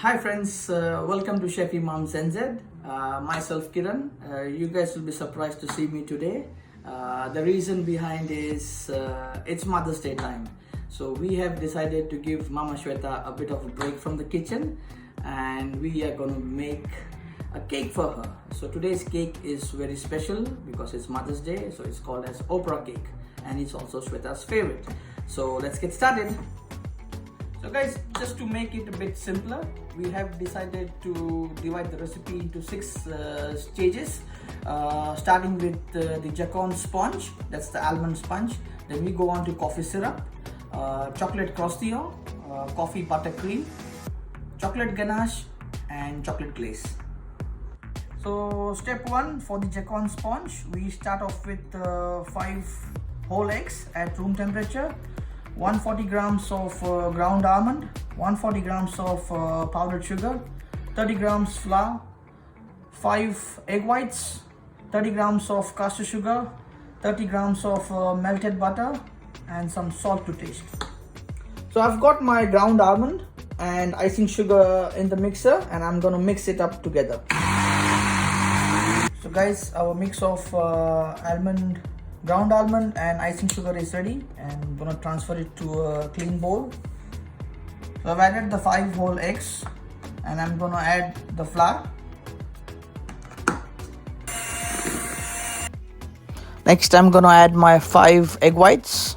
Hi friends, welcome to Chef Imam's NZ. Myself Kiran. You guys will be surprised to see me today. The reason behind is it's Mother's Day time. So we have decided to give Mama Shweta a bit of a break from the kitchen and we are going to make a cake for her. So today's cake is very special because it's Mother's Day. So it's called as Oprah cake and it's also Shweta's favorite. So let's get started. So guys, just to make it a bit simpler, we have decided to divide the recipe into 6 stages, starting with the Jaconde sponge, that's the almond sponge. Then we go on to coffee syrup, chocolate Crostillant, coffee buttercream, chocolate ganache and chocolate glaze. So step 1 for the Jaconde sponge, we start off with 5 whole eggs at room temperature, 140 grams of ground almond, 140 grams of powdered sugar, 30 grams flour, 5 egg whites, 30 grams of caster sugar, 30 grams of melted butter and some salt to taste. So I've got my ground almond and icing sugar in the mixer and I'm gonna mix it up together. So guys, our mix of ground almond and icing sugar is ready and I'm gonna transfer it to a clean bowl. So I've added the 5 whole eggs and I'm gonna add the flour. Next I'm gonna add my 5 egg whites.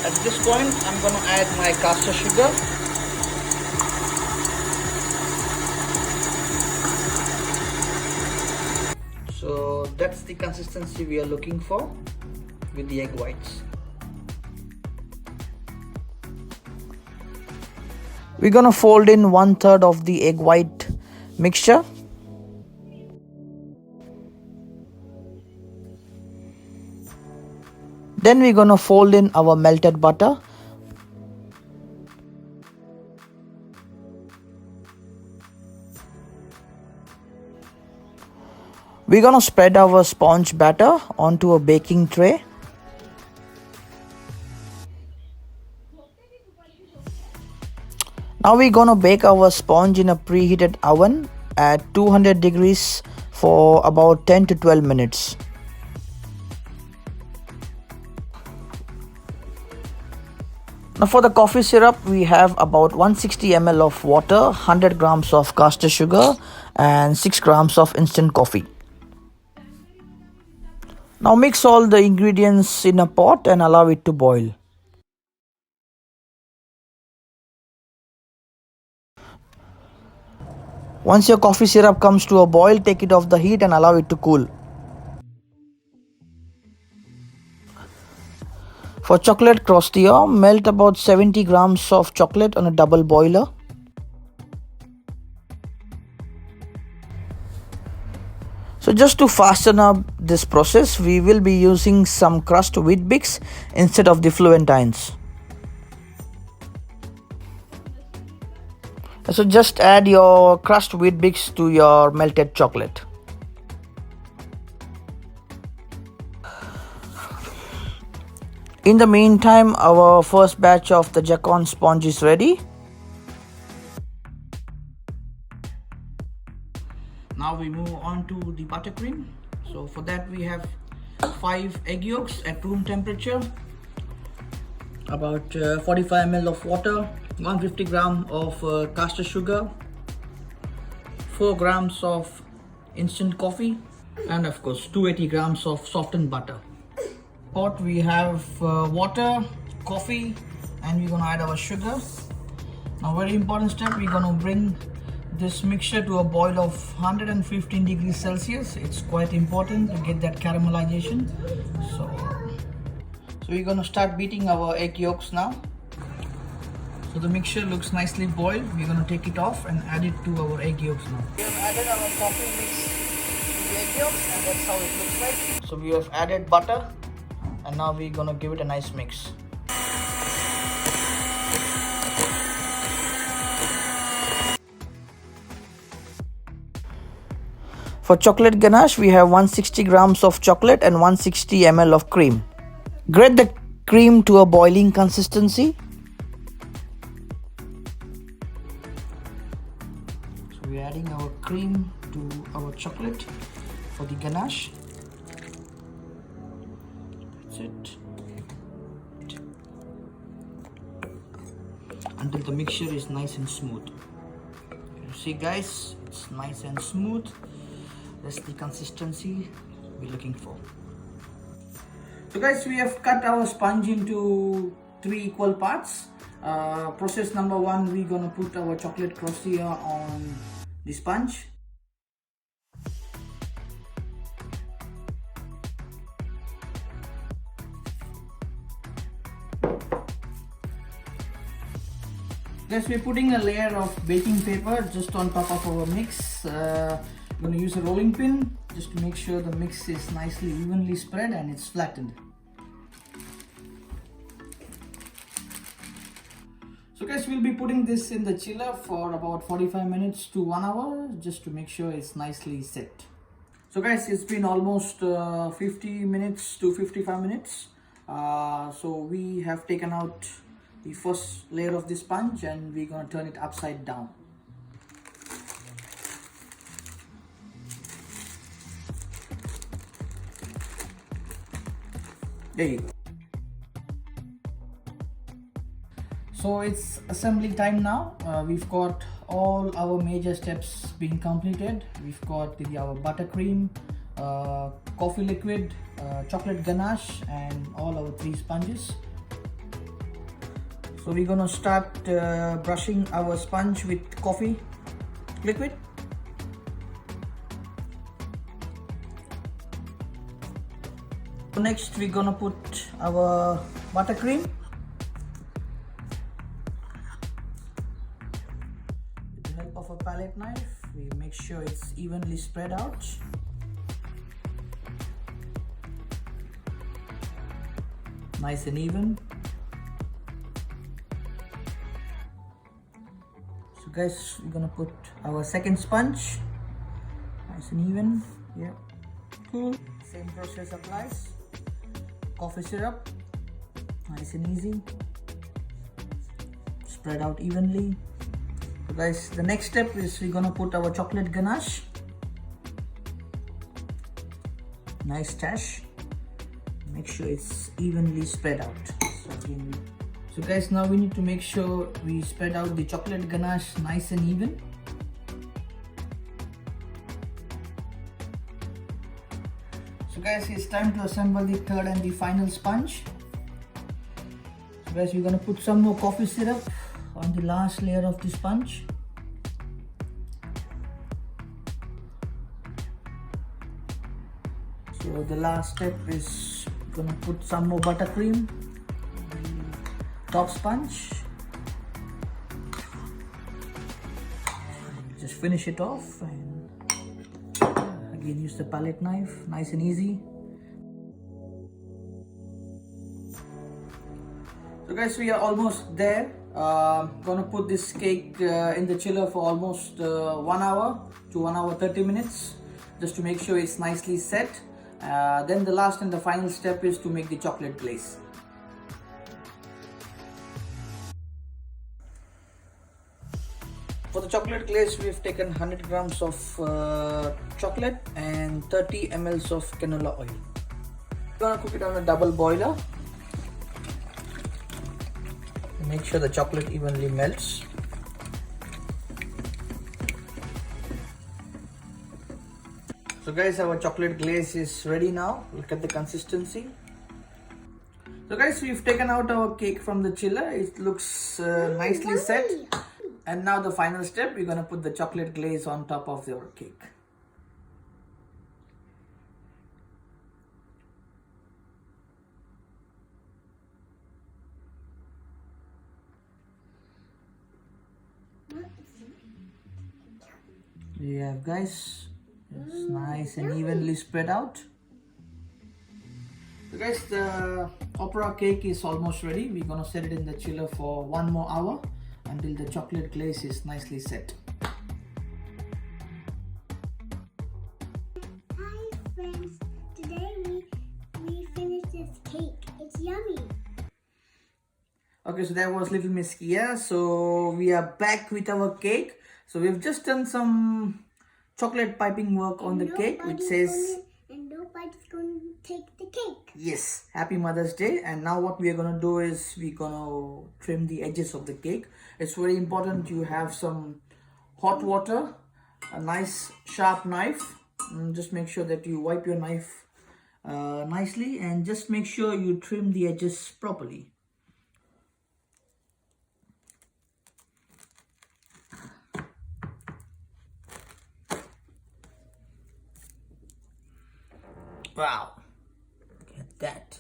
At this point I'm gonna add my caster sugar. So that's the consistency we are looking for with the egg whites. We're gonna fold in 1/3 of the egg white mixture. Then we're gonna fold in our melted butter. We're gonna spread our sponge batter onto a baking tray. Now we're gonna bake our sponge in a preheated oven at 200 degrees for about 10 to 12 minutes. Now for the coffee syrup, we have about 160 ml of water, 100 grams of caster sugar and 6 grams of instant coffee. Now mix all the ingredients in a pot and allow it to boil. Once your coffee syrup comes to a boil, take it off the heat and allow it to cool. For chocolate Crostillant, melt about 70 grams of chocolate on a double boiler. So just to fasten up this process, we will be using some crushed Weetbix instead of the Fluentines. So just add your crushed Weetbix to your melted chocolate. In the meantime, our first batch of the Jaconde sponge is ready. Now we move on to the buttercream. So for that we have 5 egg yolks at room temperature, about 45 ml of water, 150 gram of caster sugar, 4 grams of instant coffee and of course 280 grams of softened butter. Pot we have water, coffee and we're going to add our sugar. Now very important step, we're going to bring this mixture to a boil of 115 degrees Celsius. It's quite important to get that caramelization. So we're going to start beating our egg yolks now. So the mixture looks nicely boiled. We're going to take it off and add it to our egg yolks now. We have added our coffee mix to the egg yolks and that's how it looks like. So we have added butter and now we're going to give it a nice mix. For chocolate ganache, we have 160 grams of chocolate and 160 ml of cream. Grate the cream to a boiling consistency. So we're adding our cream to our chocolate for the ganache. That's it. Until the mixture is nice and smooth. You see guys, it's nice and smooth. That's the consistency we're looking for. So guys, we have cut our sponge into 3 equal parts. Process number 1, we're gonna put our chocolate Crostillant on the sponge. Guys, we're putting a layer of baking paper just on top of our mix. I'm going to use a rolling pin just to make sure the mix is nicely evenly spread and it's flattened. So guys, we'll be putting this in the chiller for about 45 minutes to 1 hour just to make sure it's nicely set. So guys, it's been almost 50 minutes to 55 minutes. So we have taken out the first layer of the sponge and we're going to turn it upside down. There you go. So it's assembly time now. We've got all our major steps being completed. We've got our buttercream, coffee liquid, chocolate ganache and all our 3 sponges. So we're gonna start brushing our sponge with coffee liquid. So next we're gonna put our buttercream. With the help of a palette knife, we make sure it's evenly spread out. Nice and even. So guys, we're gonna put our second sponge. Nice and even. Yeah. Cool. Same process applies. Coffee syrup. Nice and easy. Spread out evenly. So guys, the next step is we're gonna put our chocolate ganache. Nice dash. Make sure it's evenly spread out. So guys, now we need to make sure we spread out the chocolate ganache nice and even. So guys, it's time to assemble the third and the final sponge. So guys, we're gonna put some more coffee syrup on the last layer of the sponge. So the last step is gonna put some more buttercream on the top sponge. Just finish it off and again use the palette knife, nice and easy. So guys, we are almost there. Gonna put this cake in the chiller for almost 1 hour to 1 hour 30 minutes just to make sure it's nicely set. Then the last and the final step is to make the chocolate glaze. For the chocolate glaze, we've taken 100 grams of chocolate and 30 ml of canola oil. We're gonna cook it on a double boiler. Make sure the chocolate evenly melts. So guys, our chocolate glaze is ready now. Look at the consistency. So guys, we've taken out our cake from the chiller. It looks nicely set. And now the final step, we're gonna put the chocolate glaze on top of your cake. There you have guys. It's nice and evenly spread out. So guys, the opera cake is almost ready. We're gonna set it in the chiller for 1 more hour until the chocolate glaze is nicely set. Hi friends, today we finished this cake. It's yummy. Okay, so that was little Miss Kia. So we are back with our cake. So we've just done some chocolate piping work on the cake, which says, and nobody's going to take the cake. yes, Happy Mother's Day. And now what we are going to do is we're going to trim the edges of the cake. It's very important you have some hot water, a nice sharp knife. Just make sure that you wipe your knife nicely, and just make sure you trim the edges properly. Wow, look at that.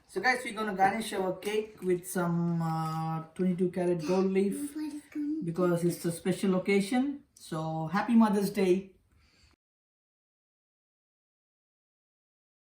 So guys, we're gonna garnish our cake with some 22 karat gold leaf because it's a special occasion. So happy Mother's Day.